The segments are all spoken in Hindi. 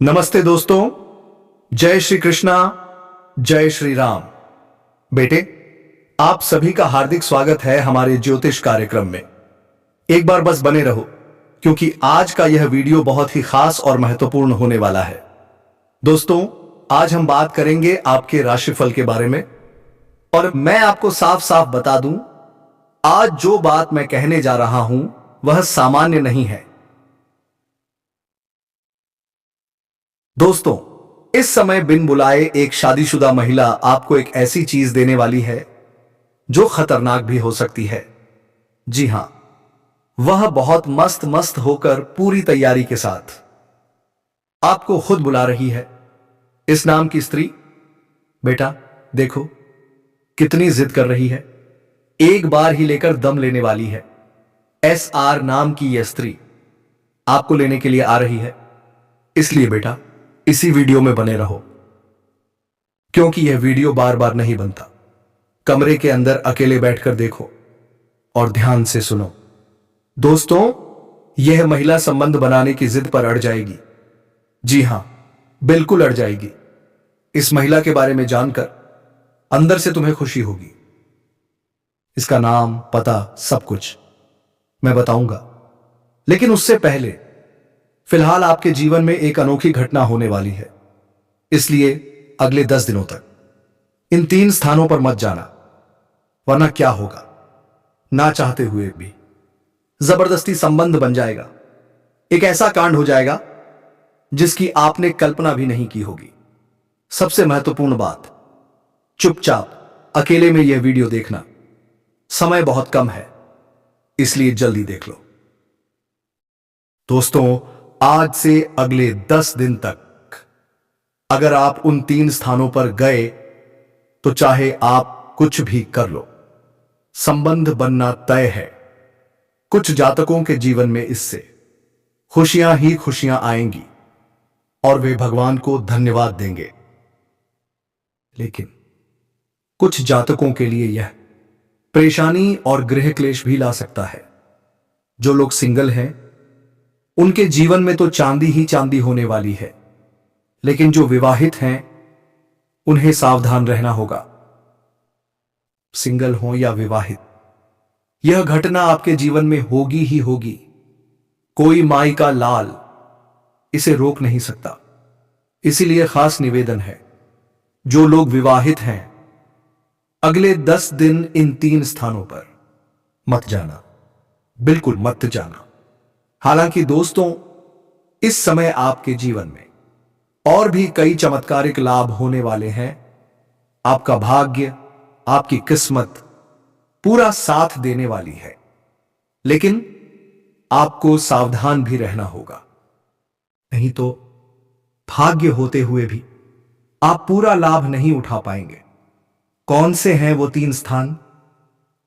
नमस्ते दोस्तों। जय श्री कृष्णा, जय श्री राम। बेटे, आप सभी का हार्दिक स्वागत है हमारे ज्योतिष कार्यक्रम में। एक बार बस बने रहो, क्योंकि आज का यह वीडियो बहुत ही खास और महत्वपूर्ण होने वाला है। दोस्तों, आज हम बात करेंगे आपके राशिफल के बारे में। और मैं आपको साफ साफ बता दूं, आज जो बात मैं कहने जा रहा हूं वह सामान्य नहीं है। दोस्तों, इस समय बिन बुलाए एक शादीशुदा महिला आपको एक ऐसी चीज देने वाली है जो खतरनाक भी हो सकती है। जी हां, वह बहुत मस्त मस्त होकर पूरी तैयारी के साथ आपको खुद बुला रही है। इस नाम की स्त्री, बेटा देखो कितनी जिद कर रही है, एक बार ही लेकर दम लेने वाली है। SR नाम की यह स्त्री आपको लेने के लिए आ रही है। इसलिए बेटा, इसी वीडियो में बने रहो, क्योंकि यह वीडियो बार बार नहीं बनता। कमरे के अंदर अकेले बैठकर देखो और ध्यान से सुनो। दोस्तों, यह महिला संबंध बनाने की जिद पर अड़ जाएगी। जी हां, बिल्कुल अड़ जाएगी। इस महिला के बारे में जानकर अंदर से तुम्हें खुशी होगी। इसका नाम, पता, सब कुछ मैं बताऊंगा, लेकिन उससे पहले फिलहाल आपके जीवन में एक अनोखी घटना होने वाली है। इसलिए अगले 10 दिनों तक इन 3 स्थानों पर मत जाना, वरना क्या होगा, ना चाहते हुए भी जबरदस्ती संबंध बन जाएगा। एक ऐसा कांड हो जाएगा जिसकी आपने कल्पना भी नहीं की होगी। सबसे महत्वपूर्ण बात, चुपचाप अकेले में यह वीडियो देखना। समय बहुत कम है, इसलिए जल्दी देख लो। दोस्तों, आज से अगले 10 दिन तक अगर आप उन 3 स्थानों पर गए तो चाहे आप कुछ भी कर लो, संबंध बनना तय है। कुछ जातकों के जीवन में इससे खुशियां ही खुशियां आएंगी और वे भगवान को धन्यवाद देंगे। लेकिन कुछ जातकों के लिए यह परेशानी और गृह क्लेश भी ला सकता है। जो लोग सिंगल हैं, उनके जीवन में तो चांदी ही चांदी होने वाली है, लेकिन जो विवाहित हैं उन्हें सावधान रहना होगा। सिंगल हो या विवाहित, यह घटना आपके जीवन में होगी ही होगी। कोई माई का लाल इसे रोक नहीं सकता। इसीलिए खास निवेदन है, जो लोग विवाहित हैं, अगले 10 दिन इन 3 स्थानों पर मत जाना, बिल्कुल मत जाना। हालांकि दोस्तों, इस समय आपके जीवन में और भी कई चमत्कारिक लाभ होने वाले हैं। आपका भाग्य, आपकी किस्मत पूरा साथ देने वाली है, लेकिन आपको सावधान भी रहना होगा, नहीं तो भाग्य होते हुए भी आप पूरा लाभ नहीं उठा पाएंगे। कौन से हैं वो 3 स्थान?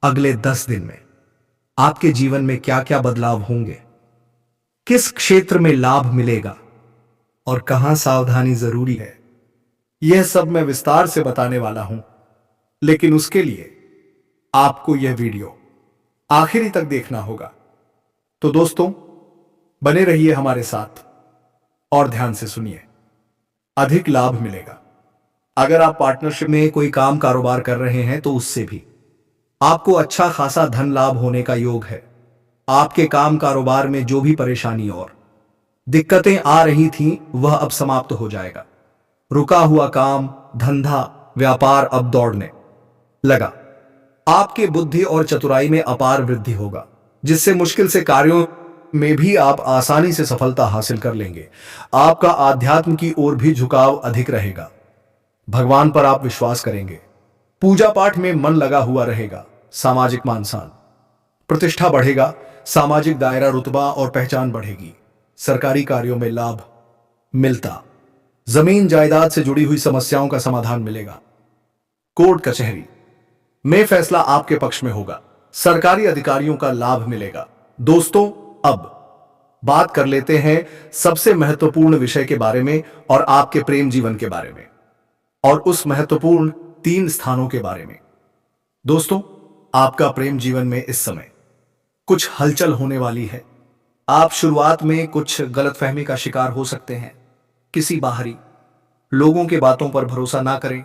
अगले 10 दिन में आपके जीवन में क्या क्या बदलाव होंगे, किस क्षेत्र में लाभ मिलेगा और कहां सावधानी जरूरी है, यह सब मैं विस्तार से बताने वाला हूं। लेकिन उसके लिए आपको यह वीडियो आखिरी तक देखना होगा। तो दोस्तों, बने रहिए हमारे साथ और ध्यान से सुनिए। अधिक लाभ मिलेगा। अगर आप पार्टनरशिप में कोई काम कारोबार कर रहे हैं तो उससे भी आपको अच्छा खासा धन लाभ होने का योग है। आपके काम कारोबार में जो भी परेशानी और दिक्कतें आ रही थीं, वह अब समाप्त हो जाएगा। रुका हुआ काम, धंधा, व्यापार अब दौड़ने लगा। आपके बुद्धि और चतुराई में अपार वृद्धि होगा, जिससे मुश्किल से कार्यों में भी आप आसानी से सफलता हासिल कर लेंगे। आपका आध्यात्म की ओर भी झुकाव अधिक रहेगा। भगवान पर आप विश्वास करेंगे। पूजा पाठ में मन लगा हुआ रहेगा। सामाजिक मान सम्मान, प्रतिष्ठा बढ़ेगा। सामाजिक दायरा, रुतबा और पहचान बढ़ेगी। सरकारी कार्यों में लाभ मिलता। जमीन जायदाद से जुड़ी हुई समस्याओं का समाधान मिलेगा। कोर्ट कचहरी में फैसला आपके पक्ष में होगा। सरकारी अधिकारियों का लाभ मिलेगा। दोस्तों, अब बात कर लेते हैं सबसे महत्वपूर्ण विषय के बारे में और आपके प्रेम जीवन के बारे में, और उस महत्वपूर्ण 3 स्थानों के बारे में। दोस्तों, आपका प्रेम जीवन में इस समय कुछ हलचल होने वाली है। आप शुरुआत में कुछ गलतफहमी का शिकार हो सकते हैं। किसी बाहरी लोगों के बातों पर भरोसा ना करें।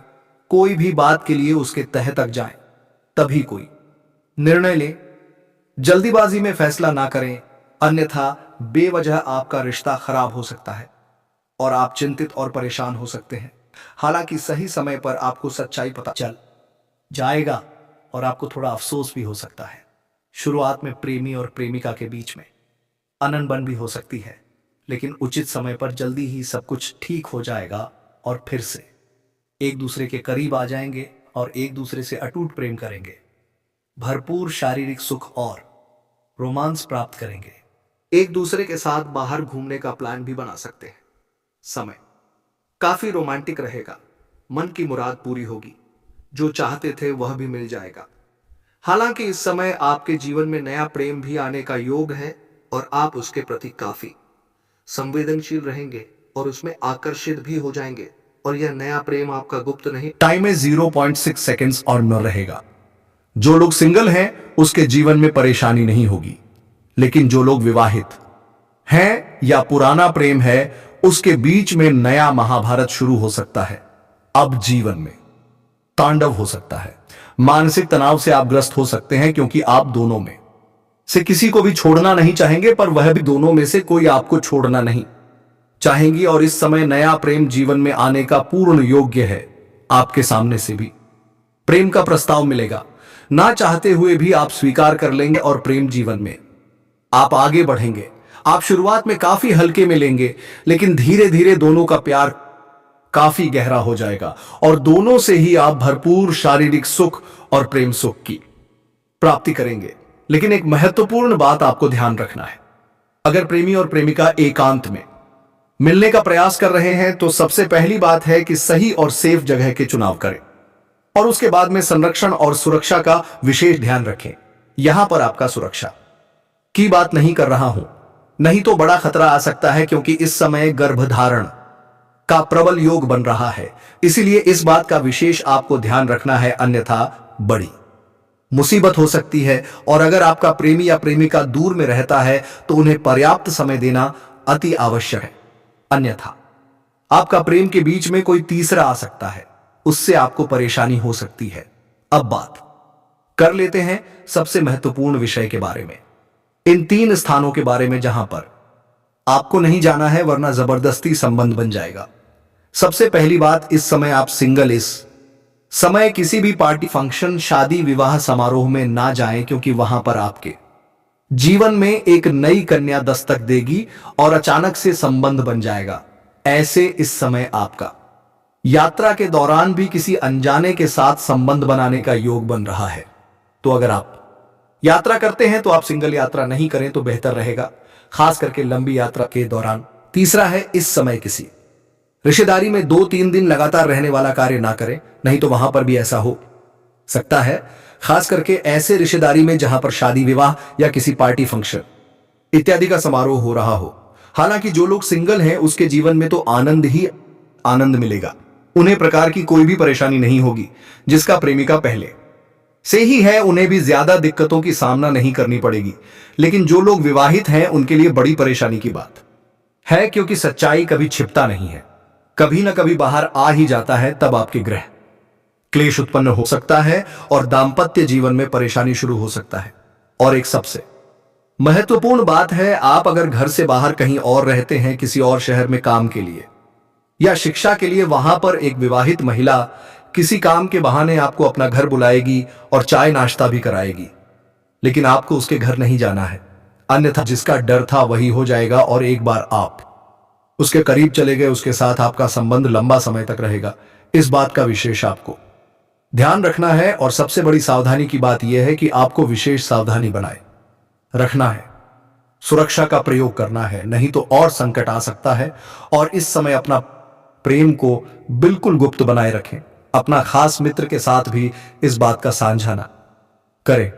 कोई भी बात के लिए उसके तह तक जाएं, तभी कोई निर्णय लें। जल्दीबाजी में फैसला ना करें, अन्यथा बेवजह आपका रिश्ता खराब हो सकता है और आप चिंतित और परेशान हो सकते हैं। हालांकि सही समय पर आपको सच्चाई पता चल जाएगा और आपको थोड़ा अफसोस भी हो सकता है। शुरुआत में प्रेमी और प्रेमिका के बीच में अनबन भी हो सकती है, लेकिन उचित समय पर जल्दी ही सब कुछ ठीक हो जाएगा और फिर से एक दूसरे के करीब आ जाएंगे और एक दूसरे से अटूट प्रेम करेंगे। भरपूर शारीरिक सुख और रोमांस प्राप्त करेंगे। एक दूसरे के साथ बाहर घूमने का प्लान भी बना सकते हैं। समय काफी रोमांटिक रहेगा। मन की मुराद पूरी होगी, जो चाहते थे वह भी मिल जाएगा। हालांकि इस समय आपके जीवन में नया प्रेम भी आने का योग है और आप उसके प्रति काफी संवेदनशील रहेंगे और उसमें आकर्षित भी हो जाएंगे। और यह नया प्रेम आपका गुप्त नहीं, टाइम में 0.6 सेकेंड्स और न रहेगा। जो लोग सिंगल हैं उसके जीवन में परेशानी नहीं होगी, लेकिन जो लोग विवाहित हैं या पुराना प्रेम है उसके बीच में नया महाभारत शुरू हो सकता है। अब जीवन में तांडव हो सकता है। मानसिक तनाव से आप ग्रस्त हो सकते हैं, क्योंकि आप दोनों में से किसी को भी छोड़ना नहीं चाहेंगे, पर वह भी दोनों में से कोई आपको छोड़ना नहीं चाहेंगी। और इस समय नया प्रेम जीवन में आने का पूर्ण योग्य है। आपके सामने से भी प्रेम का प्रस्ताव मिलेगा। ना चाहते हुए भी आप स्वीकार कर लेंगे और प्रेम जीवन में आप आगे बढ़ेंगे। आप शुरुआत में काफी हल्के में लेंगे, लेकिन धीरे धीरे दोनों का प्यार काफी गहरा हो जाएगा और दोनों से ही आप भरपूर शारीरिक सुख और प्रेम सुख की प्राप्ति करेंगे। लेकिन एक महत्वपूर्ण बात आपको ध्यान रखना है। अगर प्रेमी और प्रेमिका एकांत में मिलने का प्रयास कर रहे हैं तो सबसे पहली बात है कि सही और सेफ जगह के चुनाव करें और उसके बाद में संरक्षण और सुरक्षा का विशेष ध्यान रखें। यहां पर आपका सुरक्षा की बात नहीं कर रहा हूं, नहीं तो बड़ा खतरा आ सकता है, क्योंकि इस समय गर्भधारण का प्रबल योग बन रहा है। इसीलिए इस बात का विशेष आपको ध्यान रखना है, अन्यथा बड़ी मुसीबत हो सकती है। और अगर आपका प्रेमी या प्रेमिका दूर में रहता है तो उन्हें पर्याप्त समय देना अति आवश्यक है, अन्यथा आपका प्रेम के बीच में कोई तीसरा आ सकता है, उससे आपको परेशानी हो सकती है। अब बात कर लेते हैं सबसे महत्वपूर्ण विषय के बारे में, इन 3 स्थानों के बारे में जहां पर आपको नहीं जाना है, वरना जबरदस्ती संबंध बन जाएगा। सबसे पहली बात, इस समय आप सिंगल इस समय किसी भी पार्टी, फंक्शन, शादी, विवाह समारोह में ना जाएं, क्योंकि वहां पर आपके जीवन में एक नई कन्या दस्तक देगी और अचानक से संबंध बन जाएगा। ऐसे इस समय आपका यात्रा के दौरान भी किसी अनजाने के साथ संबंध बनाने का योग बन रहा है। तो अगर आप यात्रा करते हैं तो आप सिंगल यात्रा नहीं करें तो बेहतर रहेगा, खास करके लंबी यात्रा के दौरान। तीसरा है, इस समय किसी रिश्तेदारी में 2-3 दिन लगातार रहने वाला कार्य ना करें, नहीं तो वहां पर भी ऐसा हो सकता है, खास करके ऐसे रिश्तेदारी में जहां पर शादी, विवाह या किसी पार्टी, फंक्शन इत्यादि का समारोह हो रहा हो। हालांकि जो लोग सिंगल हैं उसके जीवन में तो आनंद ही आनंद मिलेगा। उन्हें प्रकार की कोई भी परेशानी नहीं होगी। जिसका प्रेमिका पहले से ही है उन्हें भी ज्यादा दिक्कतों की सामना नहीं करनी पड़ेगी। लेकिन जो लोग विवाहित हैं उनके लिए बड़ी परेशानी की बात है, क्योंकि सच्चाई कभी छिपता नहीं है, कभी ना कभी बाहर आ ही जाता है। तब आपके ग्रह क्लेश उत्पन्न हो सकता है और दाम्पत्य जीवन में परेशानी शुरू हो सकता है। और एक सबसे महत्वपूर्ण बात है, आप अगर घर से बाहर कहीं और रहते हैं, किसी और शहर में काम के लिए या शिक्षा के लिए, वहां पर एक विवाहित महिला किसी काम के बहाने आपको अपना घर बुलाएगी और चाय नाश्ता भी कराएगी, लेकिन आपको उसके घर नहीं जाना है, अन्यथा जिसका डर था वही हो जाएगा। और एक बार आप उसके करीब चले गए, उसके साथ आपका संबंध लंबा समय तक रहेगा। इस बात का विशेष आपको ध्यान रखना है। और सबसे बड़ी सावधानी की बात यह है कि आपको विशेष सावधानी बनाए रखना है, सुरक्षा का प्रयोग करना है, नहीं तो और संकट आ सकता है। और इस समय अपना प्रेम को बिल्कुल गुप्त बनाए रखें। अपना खास मित्र के साथ भी इस बात का साझा ना करें।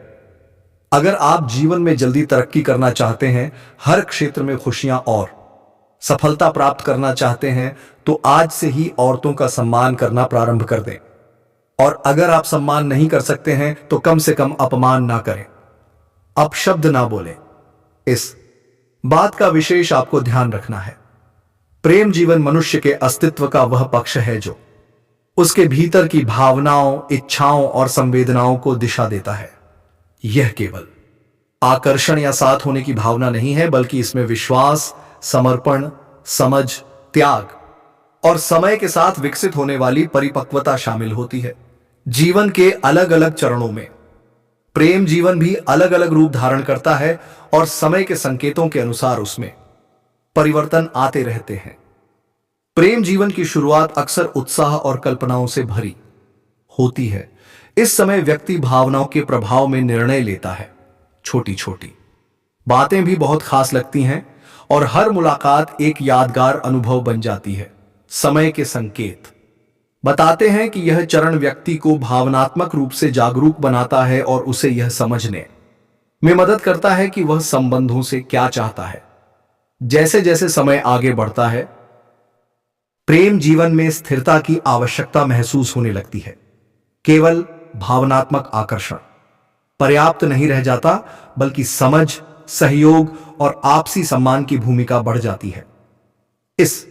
अगर आप जीवन में जल्दी तरक्की करना चाहते हैं, हर क्षेत्र में खुशियां और सफलता प्राप्त करना चाहते हैं, तो आज से ही औरतों का सम्मान करना प्रारंभ कर दें। और अगर आप सम्मान नहीं कर सकते हैं तो कम से कम अपमान ना करें, अपशब्द ना बोलें। इस बात का विशेष आपको ध्यान रखना है। प्रेम जीवन मनुष्य के अस्तित्व का वह पक्ष है जो उसके भीतर की भावनाओं, इच्छाओं और संवेदनाओं को दिशा देता है। यह केवल आकर्षण या साथ होने की भावना नहीं है, बल्कि इसमें विश्वास, समर्पण, समझ, त्याग और समय के साथ विकसित होने वाली परिपक्वता शामिल होती है। जीवन के अलग अलग चरणों में प्रेम जीवन भी अलग अलग रूप धारण करता है और समय के संकेतों के अनुसार उसमें परिवर्तन आते रहते हैं। प्रेम जीवन की शुरुआत अक्सर उत्साह और कल्पनाओं से भरी होती है। इस समय व्यक्ति भावनाओं के प्रभाव में निर्णय लेता है। छोटी छोटी बातें भी बहुत खास लगती हैं और हर मुलाकात एक यादगार अनुभव बन जाती है। समय के संकेत बताते हैं कि यह चरण व्यक्ति को भावनात्मक रूप से जागरूक बनाता है और उसे यह समझने में मदद करता है कि वह संबंधों से क्या चाहता है। जैसे जैसे समय आगे बढ़ता है, प्रेम जीवन में स्थिरता की आवश्यकता महसूस होने लगती है। केवल भावनात्मक आकर्षण पर्याप्त नहीं रह जाता, बल्कि समझ, सहयोग और आपसी सम्मान की भूमिका बढ़ जाती है। इस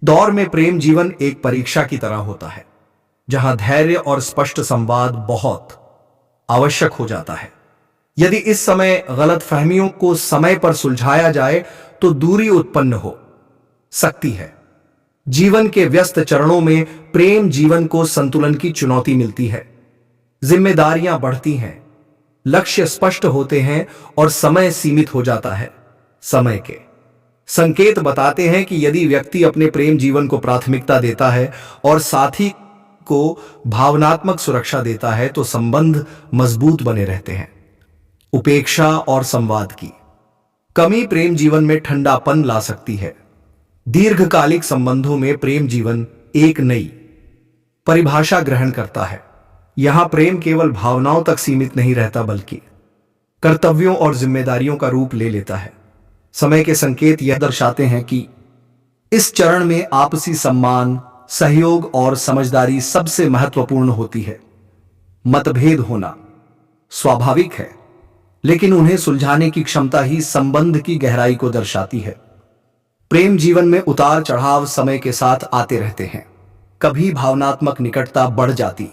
दौर में प्रेम जीवन एक परीक्षा की तरह होता है, जहां धैर्य और स्पष्ट संवाद बहुत आवश्यक हो जाता है। यदि इस समय गलतफहमियों को समय पर सुलझाया जाए तो दूरी उत्पन्न हो सकती है। जीवन के व्यस्त चरणों में प्रेम जीवन को संतुलन की चुनौती मिलती है। जिम्मेदारियां बढ़ती हैं, लक्ष्य स्पष्ट होते हैं और समय सीमित हो जाता है। समय के संकेत बताते हैं कि यदि व्यक्ति अपने प्रेम जीवन को प्राथमिकता देता है और साथी को भावनात्मक सुरक्षा देता है, तो संबंध मजबूत बने रहते हैं। उपेक्षा और संवाद की कमी प्रेम जीवन में ठंडापन ला सकती है। दीर्घकालिक संबंधों में प्रेम जीवन एक नई परिभाषा ग्रहण करता है। यहां प्रेम केवल भावनाओं तक सीमित नहीं रहता, बल्कि कर्तव्यों और जिम्मेदारियों का रूप ले लेता है। समय के संकेत यह दर्शाते हैं कि इस चरण में आपसी सम्मान, सहयोग और समझदारी सबसे महत्वपूर्ण होती है। मतभेद होना स्वाभाविक है, लेकिन उन्हें सुलझाने की क्षमता ही संबंध की गहराई को दर्शाती है। प्रेम जीवन में उतार चढ़ाव समय के साथ आते रहते हैं। कभी भावनात्मक निकटता बढ़ जाती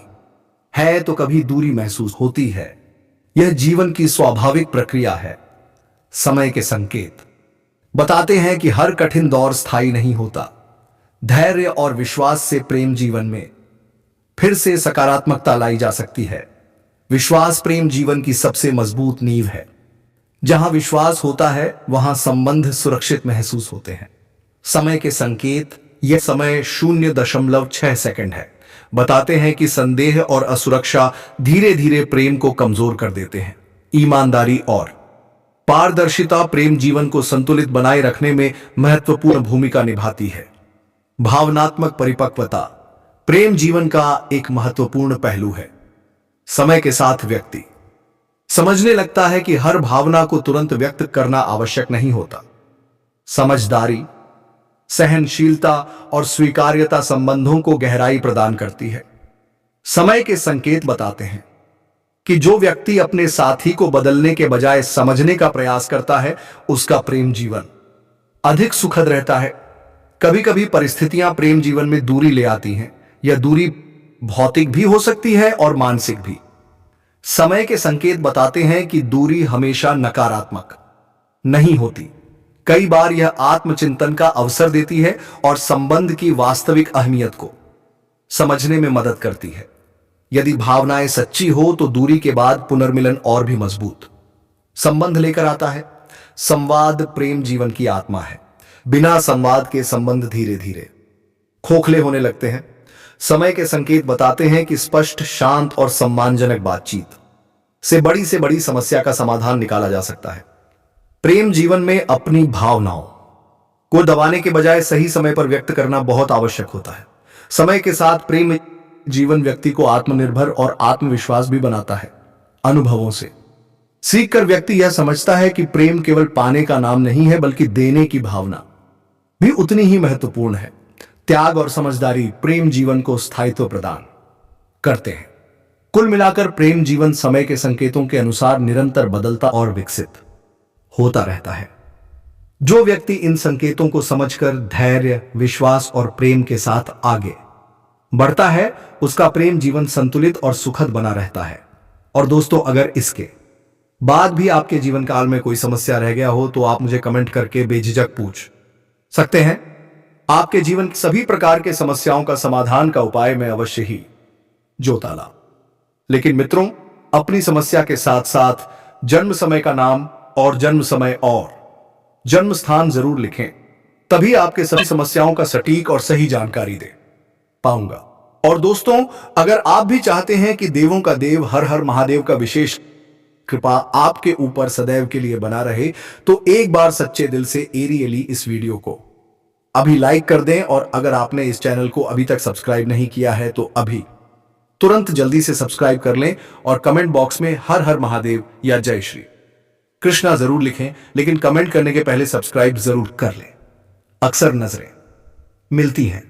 है तो कभी दूरी महसूस होती है। यह जीवन की स्वाभाविक प्रक्रिया है। समय के संकेत बताते हैं कि हर कठिन दौर स्थायी नहीं होता। धैर्य और विश्वास से प्रेम जीवन में फिर से सकारात्मकता लाई जा सकती है। विश्वास प्रेम जीवन की सबसे मजबूत नींव है। जहां विश्वास होता है, वहां संबंध सुरक्षित महसूस होते हैं। समय के संकेत, यह समय 0.6 सेकंड है, बताते हैं कि संदेह और असुरक्षा धीरे धीरे प्रेम को कमजोर कर देते हैं। ईमानदारी और पारदर्शिता प्रेम जीवन को संतुलित बनाए रखने में महत्वपूर्ण भूमिका निभाती है। भावनात्मक परिपक्वता प्रेम जीवन का एक महत्वपूर्ण पहलू है। समय के साथ व्यक्ति समझने लगता है कि हर भावना को तुरंत व्यक्त करना आवश्यक नहीं होता। समझदारी, सहनशीलता और स्वीकार्यता संबंधों को गहराई प्रदान करती है। समय के संकेत बताते हैं कि जो व्यक्ति अपने साथी को बदलने के बजाय समझने का प्रयास करता है, उसका प्रेम जीवन अधिक सुखद रहता है। कभी कभी परिस्थितियां प्रेम जीवन में दूरी ले आती हैं। यह दूरी भौतिक भी हो सकती है और मानसिक भी। समय के संकेत बताते हैं कि दूरी हमेशा नकारात्मक नहीं होती। कई बार यह आत्मचिंतन का अवसर देती है और संबंध की वास्तविक अहमियत को समझने में मदद करती है। यदि भावनाएं सच्ची हो तो दूरी के बाद पुनर्मिलन और भी मजबूत संबंध लेकर आता है। संवाद प्रेम जीवन की आत्मा है। बिना संवाद के संबंध धीरे धीरे खोखले होने लगते हैं। समय के संकेत बताते हैं कि स्पष्ट, शांत और सम्मानजनक बातचीत से बड़ी समस्या का समाधान निकाला जा सकता है। प्रेम जीवन में अपनी भावनाओं को दबाने के बजाय सही समय पर व्यक्त करना बहुत आवश्यक होता है। समय के साथ प्रेम जीवन व्यक्ति को आत्मनिर्भर और आत्मविश्वास भी बनाता है। अनुभवों से सीखकर व्यक्ति यह समझता है कि प्रेम केवल पाने का नाम नहीं है, बल्कि देने की भावना भी उतनी ही महत्वपूर्ण है। त्याग और समझदारी प्रेम जीवन को स्थायित्व प्रदान करते हैं। कुल मिलाकर प्रेम जीवन समय के संकेतों के अनुसार निरंतर बदलता और विकसित होता रहता है। जो व्यक्ति इन संकेतों को समझकर धैर्य, विश्वास और प्रेम के साथ आगे बढ़ता है, उसका प्रेम जीवन संतुलित और सुखद बना रहता है। और दोस्तों, अगर इसके बाद भी आपके जीवन काल में कोई समस्या रह गया हो तो आप मुझे कमेंट करके बेझिझक पूछ सकते हैं। आपके जीवन की सभी प्रकार के समस्याओं का समाधान का उपाय मैं अवश्य ही जोताला। लेकिन मित्रों, अपनी समस्या के साथ साथ जन्म समय का नाम और जन्म समय और जन्म स्थान जरूर लिखें, तभी आपके सभी समस्याओं का सटीक और सही जानकारी दे पाऊंगा। और दोस्तों, अगर आप भी चाहते हैं कि देवों का देव हर हर महादेव का विशेष कृपा आपके ऊपर सदैव के लिए बना रहे, तो एक बार सच्चे दिल से एरियली इस वीडियो को अभी लाइक कर दें। और अगर आपने इस चैनल को अभी तक सब्सक्राइब नहीं किया है तो अभी तुरंत जल्दी से सब्सक्राइब कर लें और कमेंट बॉक्स में हर हर महादेव या जय श्री कृष्णा जरूर लिखें, लेकिन कमेंट करने के पहले सब्सक्राइब जरूर कर लें। अक्सर नजरें मिलती हैं,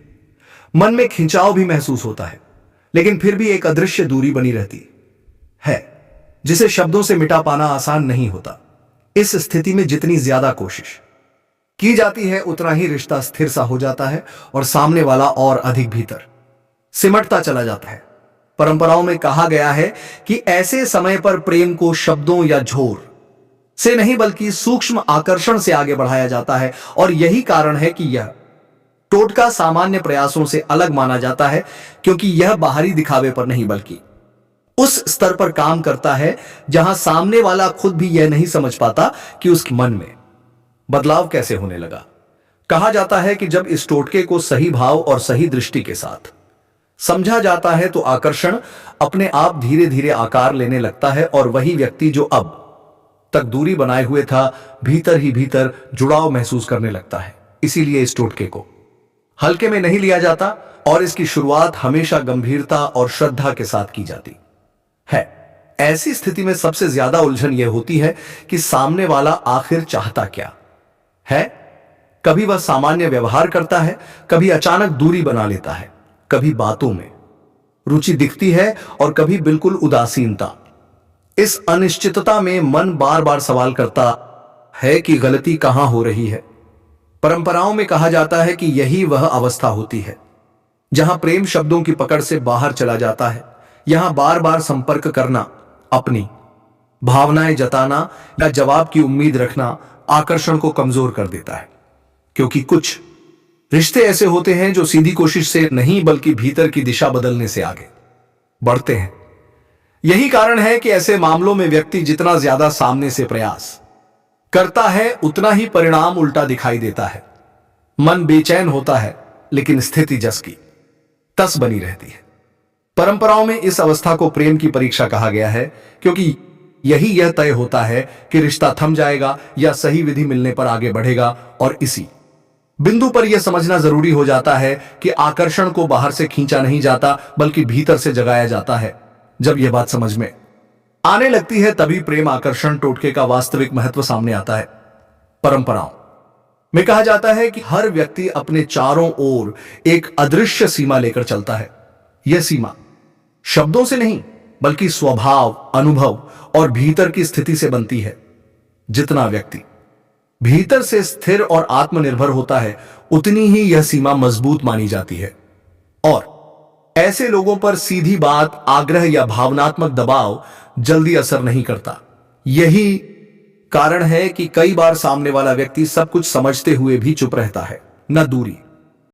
मन में खिंचाव भी महसूस होता है, लेकिन फिर भी एक अदृश्य दूरी बनी रहती है जिसे शब्दों से मिटा पाना आसान नहीं होता। इस स्थिति में जितनी ज्यादा कोशिश की जाती है, उतना ही रिश्ता स्थिर सा हो जाता है और सामने वाला और अधिक भीतर सिमटता चला जाता है। परंपराओं में कहा गया है कि ऐसे समय पर प्रेम को शब्दों या झोर से नहीं बल्कि सूक्ष्म आकर्षण से आगे बढ़ाया जाता है। और यही कारण है कि यह टोटका सामान्य प्रयासों से अलग माना जाता है, क्योंकि यह बाहरी दिखावे पर नहीं बल्कि उस स्तर पर काम करता है जहां सामने वाला खुद भी यह नहीं समझ पाता कि उसके मन में बदलाव कैसे होने लगा। कहा जाता है कि जब इस टोटके को सही भाव और सही दृष्टि के साथ समझा जाता है तो आकर्षण अपने आप धीरे धीरे आकार लेने लगता है और वही व्यक्ति जो अब तक दूरी बनाए हुए था, भीतर ही भीतर जुड़ाव महसूस करने लगता है। इसीलिए इस टोटके को हल्के में नहीं लिया जाता और इसकी शुरुआत हमेशा गंभीरता और श्रद्धा के साथ की जाती है। ऐसी स्थिति में सबसे ज्यादा उलझन यह होती है कि सामने वाला आखिर चाहता क्या है। कभी वह सामान्य व्यवहार करता है, कभी अचानक दूरी बना लेता है, कभी बातों में रुचि दिखती है और कभी बिल्कुल उदासीनता। इस अनिश्चितता में मन बार बार सवाल करता है कि गलती कहां हो रही है। परंपराओं में कहा जाता है कि यही वह अवस्था होती है जहां प्रेम शब्दों की पकड़ से बाहर चला जाता है। यहां बार बार संपर्क करना, अपनी भावनाएं जताना या जवाब की उम्मीद रखना आकर्षण को कमजोर कर देता है, क्योंकि कुछ रिश्ते ऐसे होते हैं जो सीधी कोशिश से नहीं बल्कि भीतर की दिशा बदलने से आगे बढ़ते हैं। यही कारण है कि ऐसे मामलों में व्यक्ति जितना ज्यादा सामने से प्रयास करता है, उतना ही परिणाम उल्टा दिखाई देता है। मन बेचैन होता है, लेकिन स्थिति जस की तस बनी रहती है। परंपराओं में इस अवस्था को प्रेम की परीक्षा कहा गया है, क्योंकि यह तय होता है कि रिश्ता थम जाएगा या सही विधि मिलने पर आगे बढ़ेगा। और इसी बिंदु पर यह समझना जरूरी हो जाता है कि आकर्षण को बाहर से खींचा नहीं जाता बल्कि भीतर से जगाया जाता है। जब यह बात समझ में आने लगती है, तभी प्रेम आकर्षण टोटके का वास्तविक महत्व सामने आता है। परंपराओं में कहा जाता है कि हर व्यक्ति अपने चारों ओर एक अदृश्य सीमा लेकर चलता है। यह सीमा शब्दों से नहीं बल्कि स्वभाव, अनुभव और भीतर की स्थिति से बनती है। जितना व्यक्ति भीतर से स्थिर और आत्मनिर्भर होता है, उतनी ही यह सीमा मजबूत मानी जाती है। और ऐसे लोगों पर सीधी बात, आग्रह या भावनात्मक दबाव जल्दी असर नहीं करता। यही कारण है कि कई बार सामने वाला व्यक्ति सब कुछ समझते हुए भी चुप रहता है। न दूरी